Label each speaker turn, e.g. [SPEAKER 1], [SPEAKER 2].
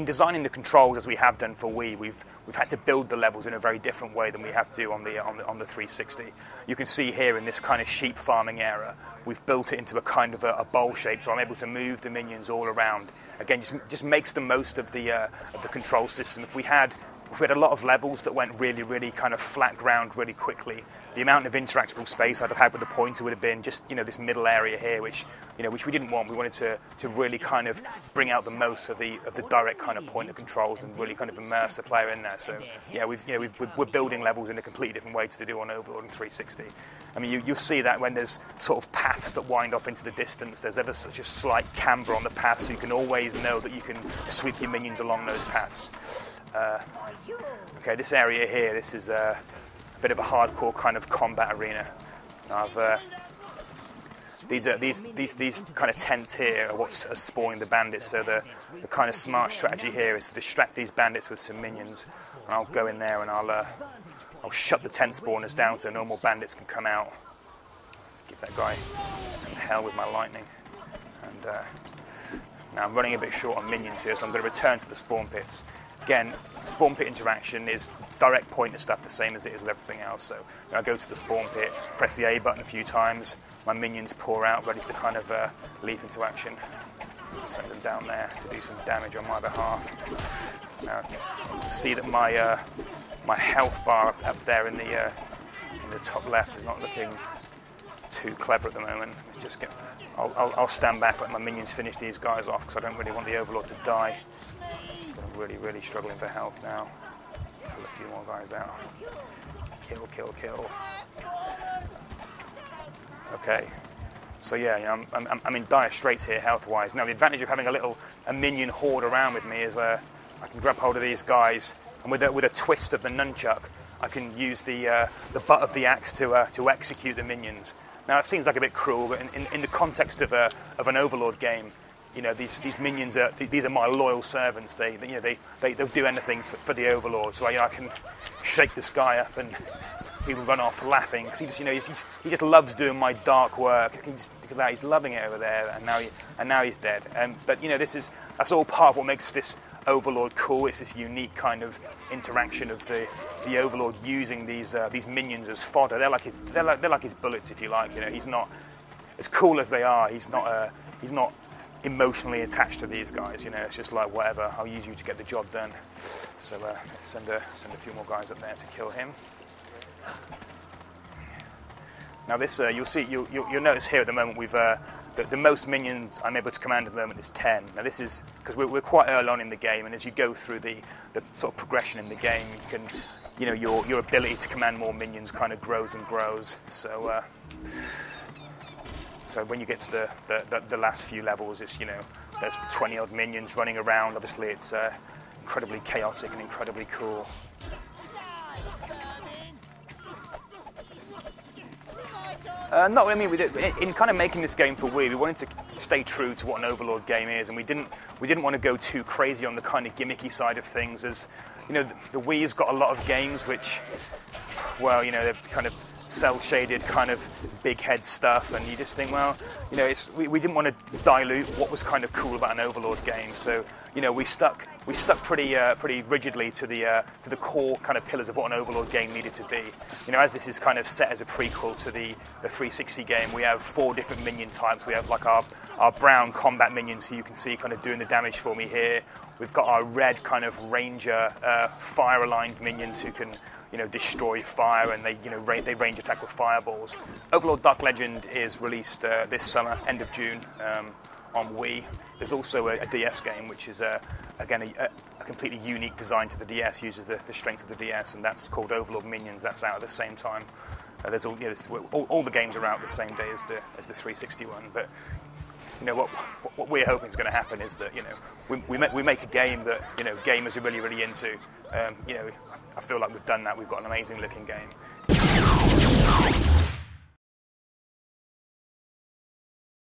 [SPEAKER 1] in designing the controls as we have done for Wii, we've had to build the levels in a very different way than we have to on the 360. You can see here in this kind of sheep farming area, we've built it into a kind of a bowl shape, so I'm able to move the minions all around. Again, just makes the most of the control system. If we had a lot of levels that went really, really kind of flat ground really quickly, the amount of interactable space I'd have had with the pointer would have been just, this middle area here, which we didn't want. We wanted to really kind of bring out the most of the direct kind of pointer controls and really kind of immerse the player in there. So yeah, we're building levels in a completely different way to do on Overlord and 360. I mean, you'll see that when there's sort of paths that wind off into the distance, there's ever such a slight camber on the path, so you can always know that you can sweep your minions along those paths. Okay, this area here, this is a bit of a hardcore kind of combat arena. These kind of tents here are what's spawning the bandits. So the kind of smart strategy here is to distract these bandits with some minions. And I'll go in there and I'll shut the tent spawners down so no more bandits can come out. Let's give that guy some hell with my lightning. And now I'm running a bit short on minions here, so I'm going to return to the spawn pits. Again, spawn pit interaction is direct pointer stuff, the same as it is with everything else. So I go to the spawn pit, press the A button a few times, my minions pour out, ready to kind of leap into action. Send them down there to do some damage on my behalf. Now, you see that my health bar up there in the top left is not looking too clever at the moment. I'll stand back, let my minions finish these guys off, because I don't really want the Overlord to die. I'm really, really struggling for health now. Pull a few more guys out. Kill, kill, kill. Okay. So yeah, I'm in dire straits here health-wise. Now the advantage of having a minion horde around with me is I can grab hold of these guys, and with a twist of the nunchuck, I can use the butt of the axe to execute the minions. Now it seems like a bit cruel, but in the context of an Overlord game, these minions these are my loyal servants. They'll do anything for the Overlord. So I can shake this guy up and he will run off laughing, because he just loves doing my dark work. Look at that, he's loving it over there, and now he's dead. But that's all part of what makes this Overlord cool. It's this unique kind of interaction of the Overlord using these minions as fodder. They're like his bullets, if you like. He's not, as cool as they are, he's not emotionally attached to these guys. It's just like, whatever, I'll use you to get the job done. So let's send a few more guys up there to kill him. Now this, you'll notice here at the moment the most minions I'm able to command at the moment is 10. Now this is because we're quite early on in the game, and as you go through the sort of progression in the game, you can, your ability to command more minions kind of grows and grows. So when you get to the last few levels, it's there's 20 odd minions running around. Obviously, it's incredibly chaotic and incredibly cool. No, I mean, in kind of making this game for Wii, we wanted to stay true to what an Overlord game is, and we didn't want to go too crazy on the kind of gimmicky side of things. As the Wii's got a lot of games which, well, they're kind of cel-shaded, kind of big head stuff, and you just think, well, we didn't want to dilute what was kind of cool about an Overlord game. So we stuck pretty rigidly to the core kind of pillars of what an Overlord game needed to be. As this is kind of set as a prequel to the 360 game, we have 4 different minion types. We have like our brown combat minions, who you can see kind of doing the damage for me here. We've got our red kind of ranger fire-aligned minions who can destroy fire, and they range attack with fireballs. Overlord Dark Legend is released this summer, end of June, on Wii. There's also a DS game, which is again a completely unique design to the DS, uses the strength of the DS, and that's called Overlord Minions. That's out at the same time. There's all the games are out the same day as the 360 one, but what we're hoping is going to happen is that we make a game that gamers are really, really into. I feel like we've done that. We've got an amazing looking game.